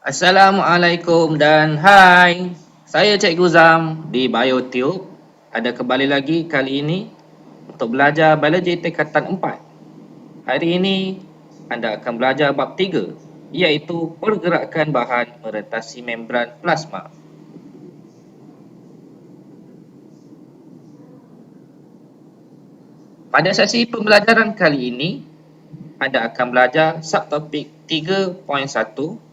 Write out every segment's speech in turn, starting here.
Assalamualaikum dan hai. Saya Cikgu Zam di BioTube. Ada kembali lagi kali ini untuk belajar biologi tingkatan 4. Hari ini anda akan belajar bab 3 iaitu pergerakan bahan merentasi membran plasma. Pada sesi pembelajaran kali ini anda akan belajar subtopik 3.1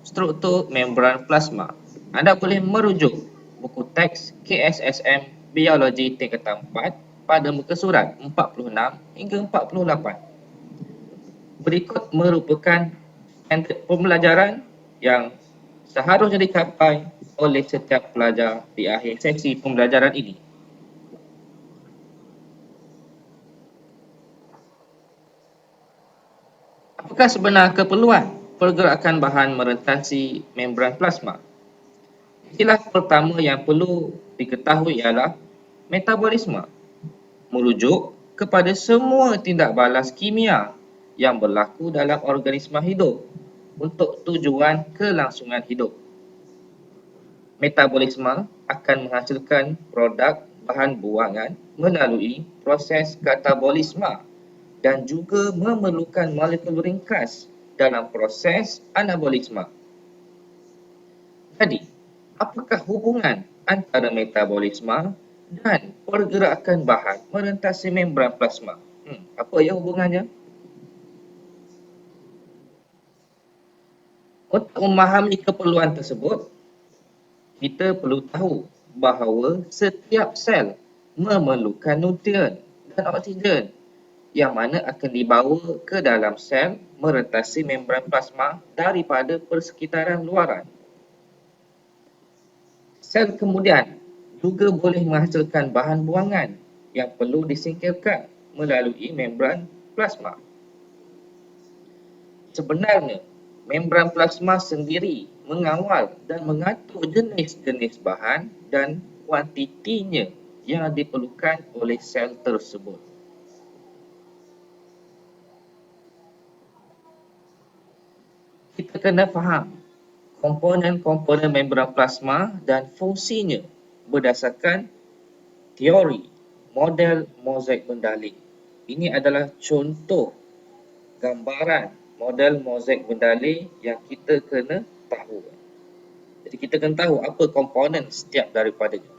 struktur membran plasma. Anda boleh merujuk buku teks KSSM Biologi tingkatan 4 pada muka surat 46 hingga 48. Berikut merupakan standard pembelajaran yang seharusnya dicapai oleh setiap pelajar di akhir sesi pembelajaran ini. Apakah sebenar keperluan pergerakan bahan merentasi membran plasma? Istilah pertama yang perlu diketahui ialah metabolisme, merujuk kepada semua tindak balas kimia yang berlaku dalam organisma hidup untuk tujuan kelangsungan hidup. Metabolisme akan menghasilkan produk bahan buangan melalui proses katabolisme dan juga memerlukan molekul ringkas dalam proses anabolisme. Jadi, apakah hubungan antara metabolisme dan pergerakan bahan merentasi membran plasma? Apa ya hubungannya? Untuk memahami keperluan tersebut, kita perlu tahu bahawa setiap sel memerlukan nutrien dan oksigen yang mana akan dibawa ke dalam sel merentasi membran plasma daripada persekitaran luaran. Sel kemudian juga boleh menghasilkan bahan buangan yang perlu disingkirkan melalui membran plasma. Sebenarnya, membran plasma sendiri mengawal dan mengatur jenis-jenis bahan dan kuantitinya yang diperlukan oleh sel tersebut. Kita kena faham komponen-komponen membran plasma dan fungsinya berdasarkan teori model mozaik bendalih. Ini adalah contoh gambaran model mozaik bendalih yang kita kena tahu. Jadi kita kena tahu apa komponen setiap daripadanya.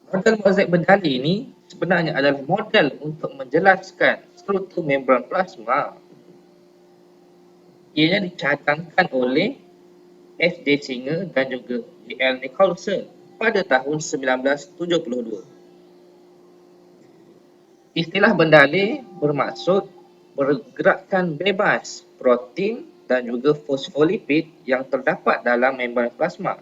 Model mozaik bendalih ini sebenarnya adalah model untuk menjelaskan struktur membran plasma. Ianya dicadangkan oleh F.D. Singer dan juga G.L. Nicholson pada tahun 1972. Istilah bendalih bermaksud pergerakan bebas protein dan juga fosfolipid yang terdapat dalam membran plasma,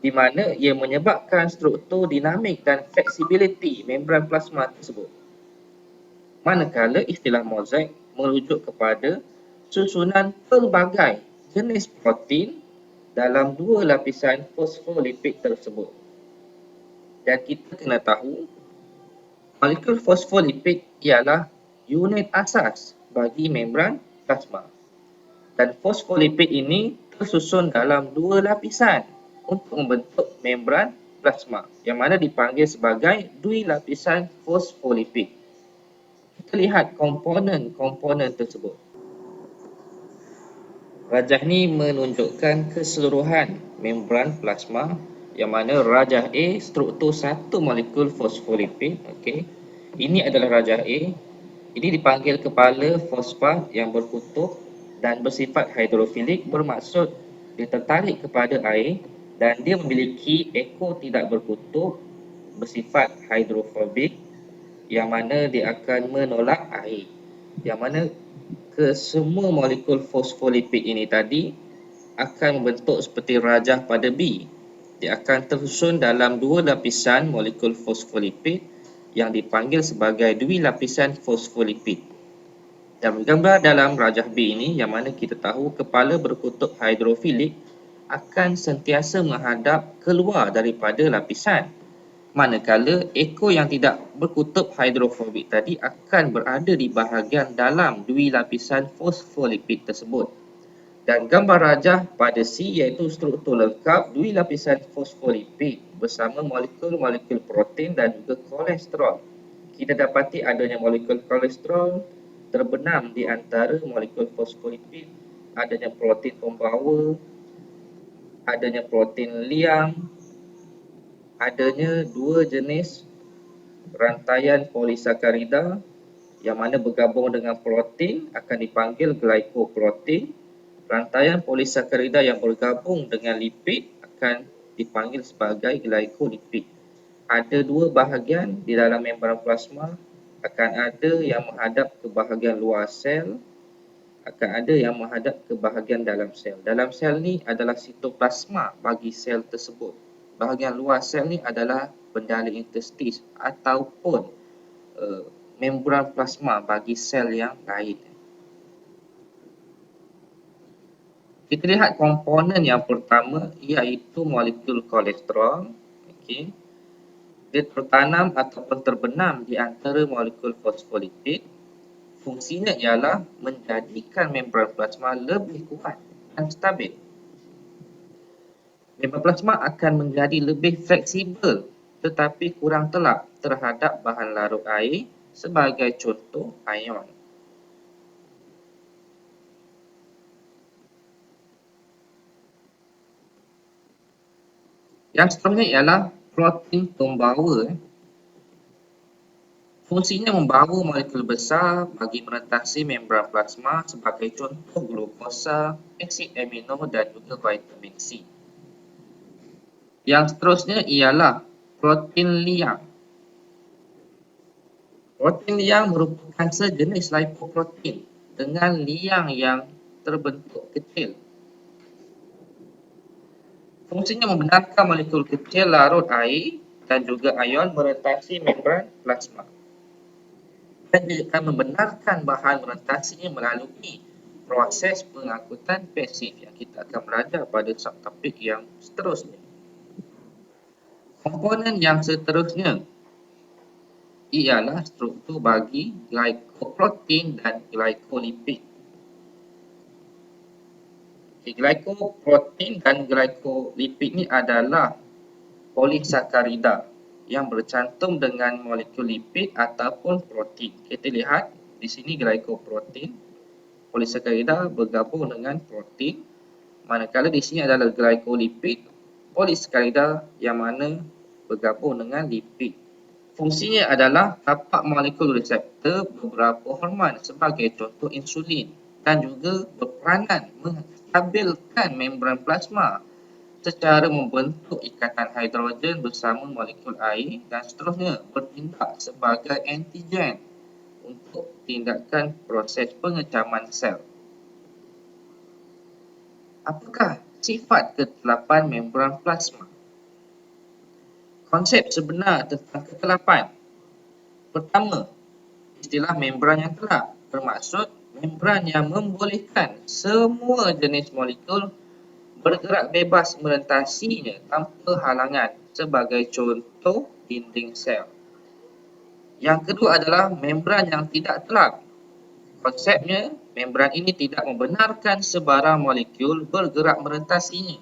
di mana ia menyebabkan struktur dinamik dan fleksibiliti membran plasma tersebut. Manakala istilah mozaik merujuk kepada susunan pelbagai jenis protein dalam dua lapisan fosfolipid tersebut. Dan kita kena tahu, molekul fosfolipid ialah unit asas bagi membran plasma. Dan fosfolipid ini tersusun dalam dua lapisan untuk membentuk membran plasma yang mana dipanggil sebagai duilapisan fosfolipid. Kita lihat komponen-komponen tersebut. Rajah ni menunjukkan keseluruhan membran plasma yang mana rajah A struktur satu molekul fosfolipid. Okey. Ini adalah rajah A. Ini dipanggil kepala fosfat yang berkutub dan bersifat hidrofilik, bermaksud dia tertarik kepada air dan dia memiliki ekor tidak berkutub bersifat hidrofobik yang mana dia akan menolak air. Yang mana kesemua molekul fosfolipid ini tadi akan membentuk seperti rajah pada B. Dia akan tersusun dalam dua lapisan molekul fosfolipid yang dipanggil sebagai duilapisan fosfolipid. Dan bergambar dalam rajah B ini yang mana kita tahu kepala berkutub hidrofilik akan sentiasa menghadap keluar daripada lapisan. Manakala ekor yang tidak berkutub hidrofobik tadi akan berada di bahagian dalam dui lapisan fosfolipid tersebut. Dan gambar rajah pada C iaitu struktur lengkap dui lapisan fosfolipid bersama molekul-molekul protein dan juga kolesterol. Kita dapati adanya molekul kolesterol terbenam di antara molekul fosfolipid, adanya protein pembawa, adanya protein liang, adanya dua jenis rantaian polisakarida yang mana bergabung dengan protein akan dipanggil glycoprotein. Rantaian polisakarida yang bergabung dengan lipid akan dipanggil sebagai glycolipid. Ada dua bahagian di dalam membran plasma, akan ada yang menghadap ke bahagian luar sel, akan ada yang menghadap ke bahagian dalam sel. Dalam sel ni adalah sitoplasma bagi sel tersebut. Bahagian luar sel ni adalah bendala interstis ataupun membran plasma bagi sel yang lain. Kita lihat komponen yang pertama iaitu molekul kolesterol. Okey. Dia tertanam ataupun terbenam di antara molekul fosfolipid. Fungsinya ialah menjadikan membran plasma lebih kuat dan stabil. Membran plasma akan menjadi lebih fleksibel tetapi kurang telap terhadap bahan larut air sebagai contoh ion. Yang seterusnya ialah protein pembawa. Fungsinya membawa molekul besar bagi merentasi membran plasma sebagai contoh glukosa, asid amino dan juga vitamin C. Yang seterusnya ialah protein liang. Protein liang merupakan sejenis lipoprotein dengan liang yang terbentuk kecil. Fungsinya membenarkan molekul kecil larut air dan juga ion merentasi membran plasma. Dan dia akan membenarkan bahan merentasinya melalui proses pengangkutan pasif yang kita akan belajar pada subtopik yang seterusnya. Komponen yang seterusnya ialah struktur bagi glycoprotein dan glycolipid. Glycoprotein dan glycolipid ni adalah polisakarida yang bercantum dengan molekul lipid ataupun protein. Kita lihat di sini glycoprotein, polisakarida bergabung dengan protein, manakala di sini adalah glycolipid, polisakarida yang mana bergabung dengan lipid. Fungsinya adalah tapak molekul reseptor beberapa hormon sebagai contoh insulin dan juga berperanan menstabilkan membran plasma secara membentuk ikatan hidrogen bersama molekul air dan seterusnya bertindak sebagai antigen untuk tindakan proses pengecaman sel. Apakah sifat ketelapan membran plasma? Konsep sebenar tentang ketelapan. Pertama, istilah membran yang telap bermaksud membran yang membolehkan semua jenis molekul bergerak bebas merentasinya tanpa halangan sebagai contoh dinding sel. Yang kedua adalah membran yang tidak telap. Konsepnya, membran ini tidak membenarkan sebarang molekul bergerak merentasinya.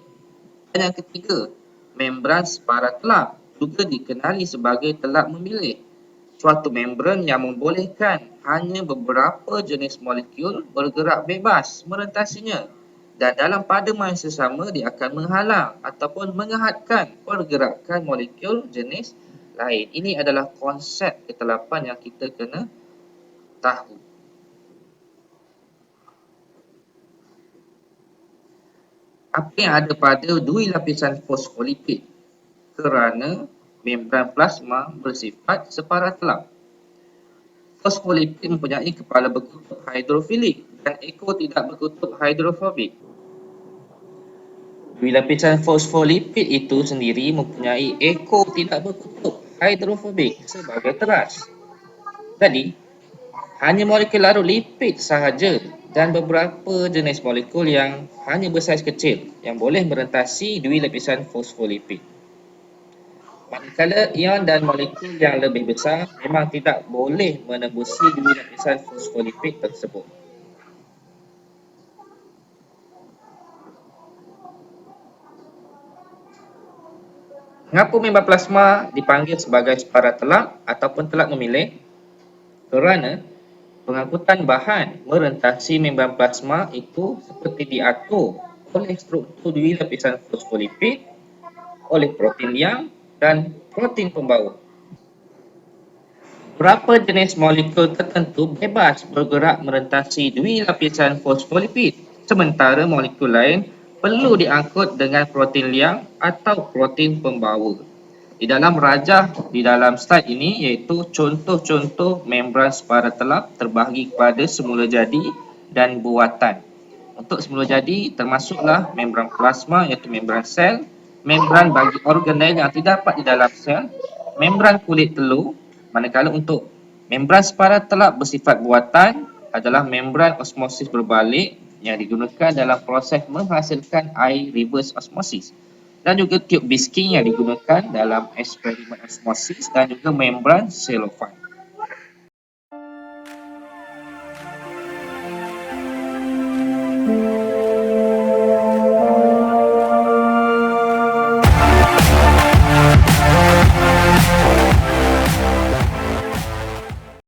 Dan yang ketiga, membran separuh telap juga dikenali sebagai telap memilih. Suatu membran yang membolehkan hanya beberapa jenis molekul bergerak bebas merentasinya. Dan dalam pada masa sama dia akan menghalang ataupun menghadkan pergerakan molekul jenis lain. Ini adalah konsep ketelapan yang kita kena tahu. Apa yang ada pada dui lapisan fosfolipid? Kerana membran plasma bersifat separah telap. Fosfolipid mempunyai kepala berkutub hidrofilik dan ekor tidak berkutub hidrofobik. Dui lapisan fosfolipid itu sendiri mempunyai ekor tidak berkutub hidrofobik sebagai teras. Jadi, hanya molekul larut lipid sahaja dan beberapa jenis molekul yang hanya bersaiz kecil yang boleh merentasi dui lapisan fosfolipid. Manakala ion dan molekul yang lebih besar memang tidak boleh menembusi dua lapisan fosfolipid tersebut. Mengapa membran plasma dipanggil sebagai separuh telap ataupun telap memilih? Kerana pengangkutan bahan merentasi membran plasma itu seperti diatur oleh struktur dua lapisan fosfolipid, oleh protein liang dan protein pembawa. Beberapa jenis molekul tertentu bebas bergerak merentasi dua lapisan fosfolipid, sementara molekul lain perlu diangkut dengan protein liang atau protein pembawa. Di dalam rajah di dalam slide ini iaitu contoh-contoh membran separuh telap terbahagi kepada semula jadi dan buatan. Untuk semula jadi termasuklah membran plasma iaitu membran sel, membran bagi organel yang terdapat di dalam sel, membran kulit telur, manakala untuk membran separuh telap bersifat buatan adalah membran osmosis berbalik yang digunakan dalam proses menghasilkan air reverse osmosis, dan juga tube Bisking yang digunakan dalam eksperimen osmosis, dan juga membran selofan.